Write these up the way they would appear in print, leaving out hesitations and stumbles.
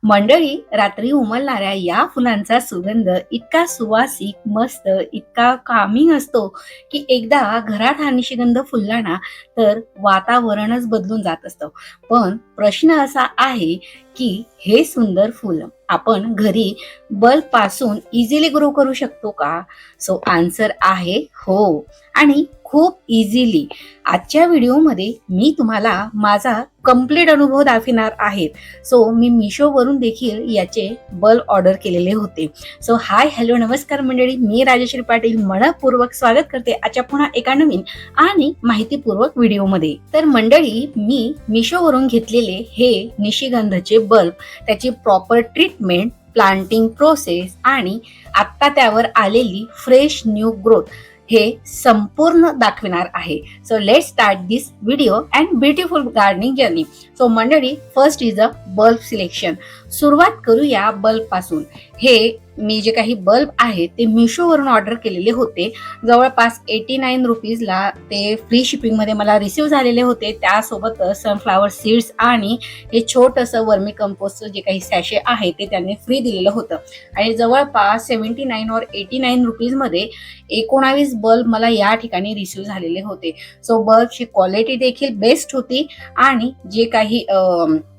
मंडळी, रात्री उमलणाऱ्या या फुलांचा सुगंध इतका सुवासिक, मस्त, इतका कामिंग असतो की एकदा घरात हा निशिगंध फुलला ना तर वातावरणच बदलून जात असतं. पण प्रश्न असा आहे की हे सुंदर फुल आपण घरी बल्ब पासून इझिली ग्रो करू शकतो का? सो आन्सर आहे हो, आणि खूप इझिली. आजच्या व्हिडिओमध्ये मी तुम्हाला माझा कंप्लीट अनुभव दाखविणार आहे. सो मी मिशोवरून देखील याचे बल्ब ऑर्डर केलेले होते. सो हाय, हॅलो, नमस्कार मंडळी, मी राजश्री पाटील मनपूर्वक स्वागत करते आजच्या पुन्हा एका नवीन आणि माहितीपूर्वक व्हिडिओमध्ये. तर मंडळी, मी मिशोवरून घेतलेले हे निशिगंधचे बल्ब, त्याची प्रॉपर ट्रीटमेंट, प्लांटिंग प्रोसेस आणि आता त्यावर आलेली फ्रेश न्यू ग्रोथ हे संपूर्ण दाखविणार आहे. So let's start this video and beautiful gardening journey. So मंडळी, first is a bulb selection. सुरुवात करूया बल्ब पासून. हे मी जे काही बल्ब आहे ते मिशोवरून ऑर्डर केलेले होते. जवळपास 89 रुपीजला ते फ्री शिपिंगमध्ये मला रिसीव्ह झालेले होते. त्यासोबत सनफ्लावर सीड्स आणि हे छोटंसं वर्मी कंपोस्टचं जे काही सॅशे आहे ते त्यांनी फ्री दिलेलं होतं. आणि जवळपास 79 और 89 रुपीजमध्ये 19 बल्ब मला या ठिकाणी रिसीव्ह झालेले होते. सो बल्बची क्वालिटी देखील बेस्ट होती आणि जे काही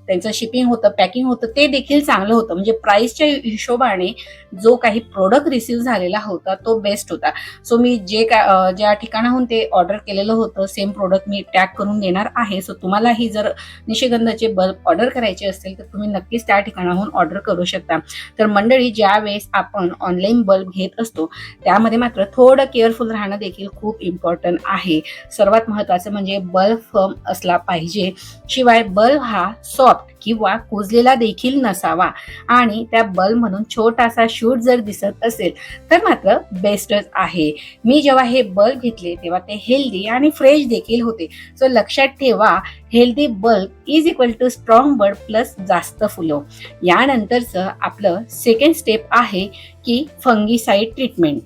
त्यांचं शिपिंग होतं, पॅकिंग होतं, ते देखील चांगलं होतं. म्हणजे प्राइसच्या हिशोबाने जो काही प्रोडक्ट रिसीव्ह झालेला होता तो बेस्ट होता. सो मी ज्या ठिकाणाहून ते ऑर्डर केलेलं होतं सेम प्रोडक्ट मी टॅग करून देणार आहे. सो तुम्हालाही जर निशिगंधाचे बल्ब ऑर्डर करायचे असतील तर तुम्ही नक्कीच त्या ठिकाणाहून ऑर्डर करू शकता. तर मंडळी, ज्या वेळेस आपण ऑनलाईन बल्ब घेत असतो त्यामध्ये मात्र थोडं केअरफुल राहणं देखील खूप इम्पॉर्टंट आहे. सर्वात महत्त्वाचं म्हणजे बल्ब फर्म असला पाहिजे. शिवाय बल्ब हा सॉफ्ट किंवा कुजलेला देखील नसावा आणि त्या बल्ब मधून छोटासा शूट जर दिसत असेल तर मात्र बेस्टच आहे. मी जेव्हा हे बल्ब घेतले तेव्हा ते हेल्दी आणि फ्रेश देखील होते. सो लक्षात ठेवा, healthy bulb is equal to strong bulb plus जास्त फुलं. यानंतरचं आपलं सेकंड स्टेप आहे की फंगीसाईड ट्रीटमेंट.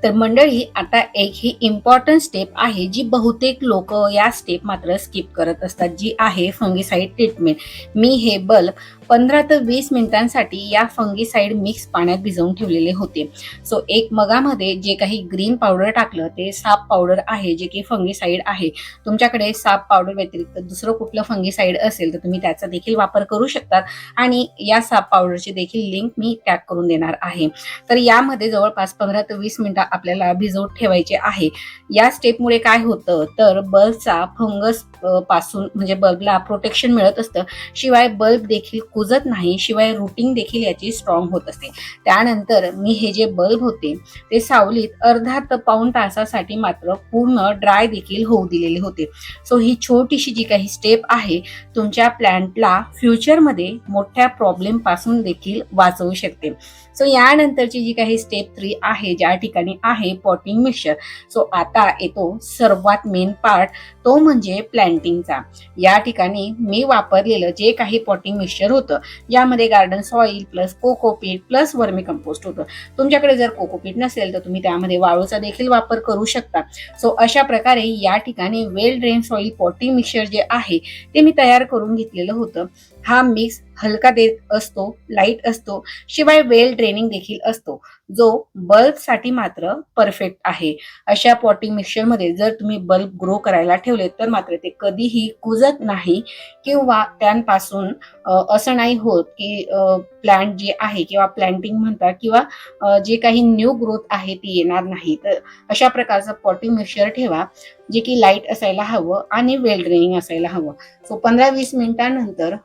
तर मंडळी, आता एक ही इम्पॉर्टंट स्टेप आहे जी बहुतेक लोक या स्टेप मात्र स्किप करत असतात, जी आहे फंगीसाईड ट्रीटमेंट. मी हे बल्ब 15 ते 20 मिनिटांसाठी या फंगीसाईड मिक्स पाण्यात भिजवून ठेवलेले होते. सो एक मगामध्ये जे काही ग्रीन पावडर टाकलं ते साप पावडर आहे, जे की फंगीसाईड आहे. तुमच्याकडे साप पावडर व्यतिरिक्त दुसरं कुठलं फंगीसाईड असेल तर तुम्ही त्याचा देखील वापर करू शकतात आणि या साप पावडरची देखील लिंक मी टॅग करून देणार आहे. तर यामध्ये जवळपास 15 ते 20 मिनिटं आपल्याला भिजवून ठेवायचे आहे. या स्टेपमुळे काय होतं तर बल्बचा फंगस पासून म्हणजे बल्बला प्रोटेक्शन मिळत असतं. शिवाय बल्ब देखील कुजत नाही, शिवाय रूटिंग देखील याची स्ट्रॉंग होत असते. त्यानंतर मी हे जे बल्ब होते ते सावलीत अर्धा ते पाऊण तासासाठी मात्र पूर्ण ड्राय देखील होऊ दिलेले होते. सो ही छोटीशी जी काही स्टेप आहे तुमच्या प्लांटला फ्युचरमध्ये मोठ्या प्रॉब्लेम पासून देखील वाचवू शकते. सो यानंतरची जी काही स्टेप 3 आहे, ज्या ठिकाणी आहे पॉटिंग मिक्सचर. सो आता येतो सर्वात मेन पार्ट, तो म्हणजे प्लांटिंगचा. या ठिकाणी मी वापरलेलं जे काही पॉटिंग मिक्सचर होतं यामध्ये garden soil plus cocopeat plus vermi compost होतं. तुमच्याकडे जर कोकोपीट नसेल तर तुम्ही त्यामध्ये वाळूचा देखील वापर करू शकता. सो अशा प्रकारे या ठिकाणी वेल ड्रेन सॉइल पॉटिंग मिक्सचर जे आहे ते मी तयार करून घेतलेलं होतं. हा मिक्स हलका देत असतो, लाईट असतो, शिवाय वेल ड्रेनिंग देखील असतो, जो बल्ब साठी मात्र परफेक्ट आहे. अशा पॉटिंग मिक्सचर मध्ये जर तुम्ही बल्ब ग्रो करायला ठेवले तर मात्र ते कधीही कुजत नाही किंवा त्यांपासून असं नाही होत की प्लांट जे आहे किंवा प्लांटिंग म्हणतात किंवा जे काही न्यू ग्रोथ आहे ती येणार नाही. तर अशा प्रकारचं पॉटिंग मिक्सचर ठेवा, जे की लाईट असायला हवं आणि वेल ड्रेनिंग असायला हवं. सो 15-20 मिनिटांनंतर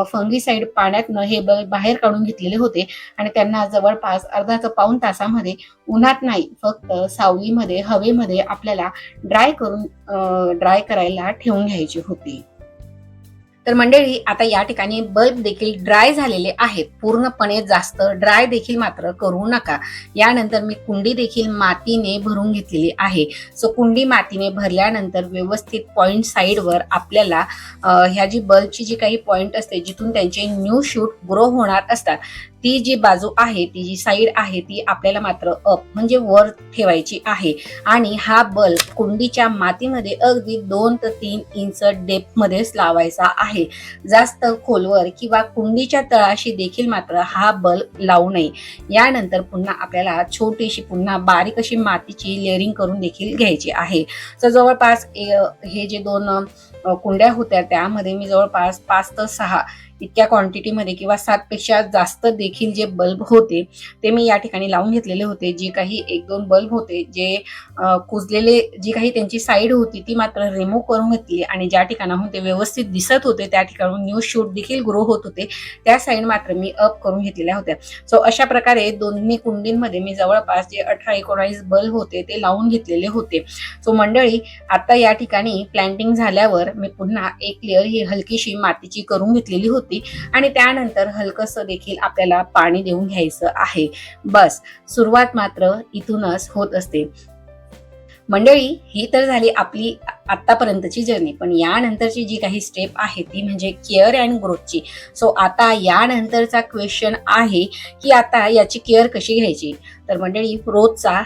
फंगीसाईड पाण्यातनं हे बल्ब बाहेर काढून घेतलेले होते आणि त्यांना जवळपास अर्धा ते पाऊण तासामध्ये उन्हात नाही, फक्त सावलीमध्ये, हवेमध्ये आपल्याला ड्राय करायला ठेवून घ्यायचे होते. तर मंडळी, आता या ठिकाणी बल्ब देखील ड्राय झालेले आहेत. पूर्णपणे जास्त ड्राय देखील मात्र करू नका. यानंतर मी कुंडी देखील मातीने भरून घेतलेली आहे. सो कुंडी मातीने भरल्यानंतर व्यवस्थित पॉइंट साईडवर आपल्याला ह्या जी बल्बची जी काही पॉइंट असते जिथून त्यांचे न्यू शूट ग्रो होणार असतात ती जी बाजू आहे, ती जी साईड आहे ती आपल्याला मात्र अप म्हणजे वर ठेवायची आहे आणि हा बल्ब कुंडीच्या मातीमध्ये अगदी 2 ते 3 इंच डेप्थ मध्येच लावायचा आहे. जास्त खोलवर किंवा कुंडीच्या तळाशी देखील मात्र हा बल्ब लावू नये. यानंतर पुन्हा आपल्याला छोटीशी पुन्हा बारीक अशी मातीची लेअरिंग करून देखील घ्यायची आहे. तर जवळपास हे जे 2 कुंड्या होत्या त्यामध्ये मी जवळपास 5 ते 6 इतक्या क्वांटिटीमध्ये किंवा 7 पेक्षा जास्त देखील जे बल्ब होते ते मी या ठिकाणी लावून घेतलेले होते. जे काही 1-2 बल्ब होते जे कुजलेले जी काही त्यांची साईड होती ती मात्र रिमूव्ह करून घेतली आणि ज्या ठिकाणाहून ते व्यवस्थित दिसत होते त्या ठिकाणाहून न्यू शूट देखील ग्रो होत होते त्या साईड मात्र मी अप करून घेतलेल्या होत्या. सो अशा प्रकारे दोन्ही कुंडींमध्ये मी जवळपास जे 18-19 बल्ब होते ते लावून घेतलेले होते. सो मंडळी, आता या ठिकाणी प्लांटिंग झाल्यावर मी पुन्हा एक लेअर ही हलकीशी मातीची करून घेतलेली होती आणि त्यानंतर हलकंसं देखील आपल्याला पाणी देऊन घ्यायचं आहे. बस सुरुवात मात्र इथूनच होत असते. मंडळी, ही तर झाली आपली आतापर्यंतची जर्नी, पण यानंतरची जी काही स्टेप आहे ती म्हणजे केअर अँड ग्रोथची. सो आता यानंतरचा क्वेश्चन आहे की आता याची केअर कशी घ्यायची. तर मंडळी, रोजचा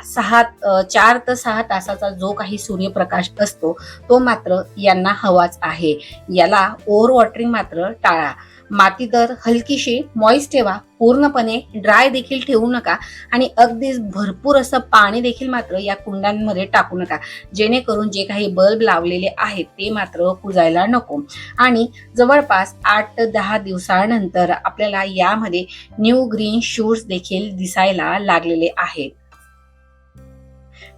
4 ते 6 तासाचा जो काही सूर्यप्रकाश असतो तो मात्र यांना हवाच आहे. याला ओव्हर वॉटरिंग मात्र टाळा. माती तर हलकीशी मॉइस्ट ठेवा, पूर्णपणे ड्राय देखील ठेवू नका आणि अगदीच भरपूर असं पाणी देखील मात्र या कुंडांमध्ये टाकू नका, जेणेकरून जे काही बल्ब लावलेले आहेत ते मात्र कुजायला नको. आणि जवळपास 8 ते 10 दिवसानंतर आपल्याला यामध्ये न्यू ग्रीन शूट्स देखील दिसायला लागलेले आहेत.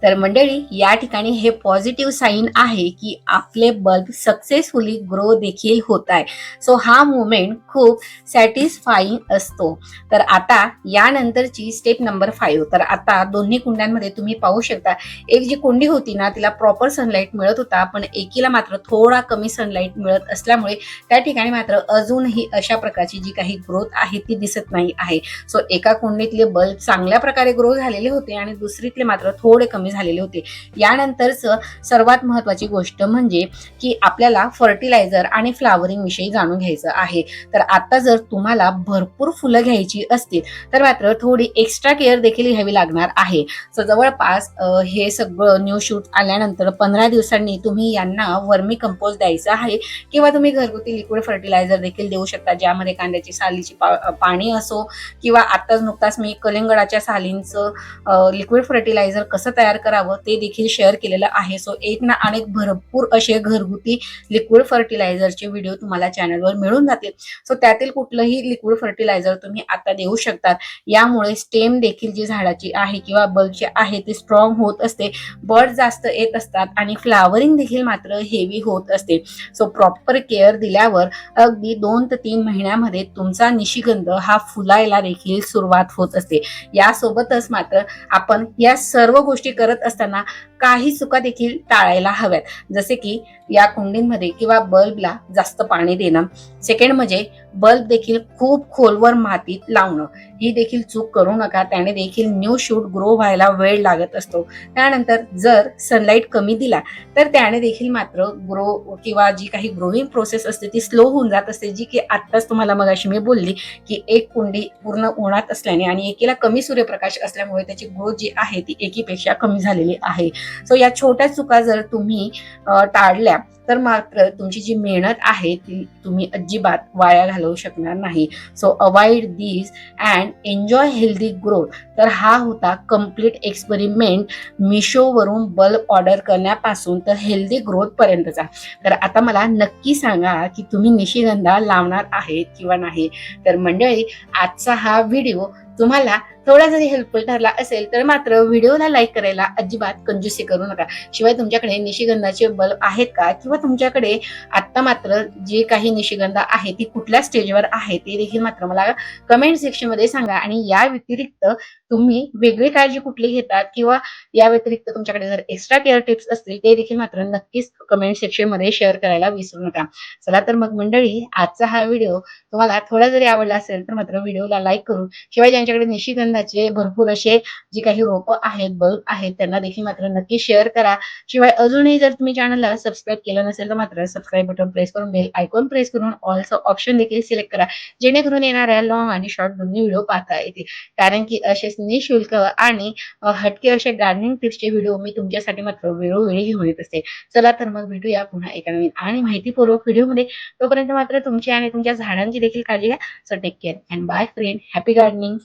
तर मंडळी, या ठिकाणी हे पॉझिटिव्ह साईन आहे की आपले बल्ब सक्सेसफुली ग्रो देखील होत आहे. सो हा मोमेंट खूप सॅटिस्फाईंग असतो. तर आता यानंतरची स्टेप नंबर 5. तर आता दोन्ही कुंड्यांमध्ये तुम्ही पाहू शकता, एक जी कुंडी होती ना तिला प्रॉपर सनलाईट मिळत होता, पण एकीला मात्र थोडा कमी सनलाईट मिळत असल्यामुळे त्या ठिकाणी मात्र अजूनही अशा प्रकारची जी काही ग्रोथ आहे ती दिसत नाही आहे. सो एका कुंडीतले बल्ब चांगल्या प्रकारे ग्रो झालेले होते आणि दुसरीतले मात्र थोडे कमी झालेले होते. यानंतरचं सर्वात महत्त्वाची गोष्ट म्हणजे की आपल्याला फर्टिलायझर आणि फ्लावरिंग विषयी जाणून घ्यायचं आहे. तर आता जर तुम्हाला भरपूर फुलं घ्यायची असतील तर मात्र थोडी एक्स्ट्रा केअर देखील घ्यावी लागणार आहे. सो जवळपास हे सगळं न्यू शूट आल्यानंतर 15 दिवसांनी तुम्ही यांना वर्मी कंपोस्ट द्यायचं आहे किंवा तुम्ही घरगुती लिक्विड फर्टिलायझर देखील देऊ शकता, ज्यामध्ये कांद्याची सालीची पाणी असो किंवा आताच नुकताच मी कलिंगडाच्या सालींचं लिक्विड फर्टिलायझर कसं तयार करावं ते देखील शेअर केलेलं आहे. सो एक ना अनेक भरपूर असे घरगुती लिक्विड फर्टिलायझरचे व्हिडिओ तुम्हाला चॅनलवर मिळून जातील. सो त्यातील कुठलंही लिक्विड फर्टिलायझर तुम्ही आता देऊ शकतात. यामुळे स्टेम देखील जी झाडाची आहे किंवा बल्बची आहे ती स्ट्रॉंग होत असते, बर्ड जास्त येत असतात आणि फ्लावरिंग देखील मात्र हेवी होत असते. सो प्रॉपर केअर दिल्यावर अगदी 2 ते 3 महिन्यामध्ये तुमचा निशिगंध हा फुलायला देखील सुरुवात होत असते. यासोबतच मात्र आपण या सर्व गोष्टी करत असताना काही चुका देखील टाळायला हव्यात, जसे की या कुंडींमध्ये किंवा बल्बला जास्त पाणी देणं. सेकंड म्हणजे बल्ब देखील खूप खोलवर मातीत लावणं, ही देखील चूक करू नका, त्याने देखील न्यू शूट ग्रो व्हायला वेळ लागत असतो. त्यानंतर जर सनलाईट कमी दिला तर त्याने देखील मात्र ग्रो किंवा जी काही ग्रोइंग प्रोसेस असते ती स्लो होऊन जात असते, जी की आत्ताच तुम्हाला मगाशी मी बोलली की एक कुंडी पूर्ण उन्हात असल्याने आणि एकीला कमी सूर्यप्रकाश असल्यामुळे त्याची ग्रोथ जी आहे ती एकीपेक्षा कमी झालेली आहे. सो या छोट्या चुका जर तुम्ही टाळल्या तर मात्र तुमची जी मेहनत आहे ती तुम्ही अजिबात वाया घालवू शकणार नाही. So avoid this and enjoy healthy growth. तर हा होता कम्प्लीट एक्सपेरिमेंट मिशोवरून बल्ब ऑर्डर करण्यापासून तर हेल्दी ग्रोथ पर्यंतचा. तर आता मला नक्की सांगा की तुम्ही निशिगंधा लावणार आहेत किंवा नाही. तर मंडळी, आजचा हा व्हिडिओ तुम्हाला थोडा जरी हेल्पफुल ठरला असेल तर मात्र व्हिडिओला लाईक करायला अजिबात कंजूसी करू नका. शिवाय तुमच्याकडे निशिगंधाचे बल्ब आहेत का किंवा तुमच्याकडे आता मात्र जे काही निशिगंधा आहे ती कुठल्या स्टेजवर आहे ते देखील मात्र मला कमेंट सेक्शन मध्ये सांगा. आणि या व्यतिरिक्त तुम्ही वेगळी काळजी कुठली घेतात किंवा या व्यतिरिक्त तुमच्याकडे जर एक्स्ट्रा केअर टिप्स असतील ते देखील मात्र नक्कीच कमेंट सेक्शन मध्ये शेअर करायला विसरू नका. चला तर मग मंडळी, आजचा हा व्हिडिओ तुम्हाला थोडा जरी आवडला असेल तर मात्र व्हिडिओला लाईक करून, शिवाय ज्यांच्याकडे निशिगंधा निशिगंधाचे भरपूर असे जी काही रोपं आहेत, बल्ब आहेत त्यांना देखील मात्र नक्की शेअर करा. शिवाय अजूनही जर तुम्ही चॅनलला सबस्क्राईब केलं नसेल तर मात्र सबस्क्राईब बटन प्रेस करून बेल आयकॉन प्रेस करून ऑलचं ऑप्शन देखील सिलेक्ट करा. जेणेकरून येणाऱ्या लाँग आणि शॉर्ट दोन्ही व्हिडिओ पाहता येतील. कारण की असेच निःशुल्क आणि हटके असे गार्डनिंग टिप्सचे व्हिडिओ मी तुमच्यासाठी मात्र वेळोवेळी घेऊन येत असते. चला तर मग भेटूया पुन्हा एका नवीन आणि माहितीपूर्वक व्हिडिओमध्ये. तोपर्यंत मात्र तुमची आणि तुमच्या झाडांची देखील काळजी घ्या. So take care and bye friend. Happy gardening.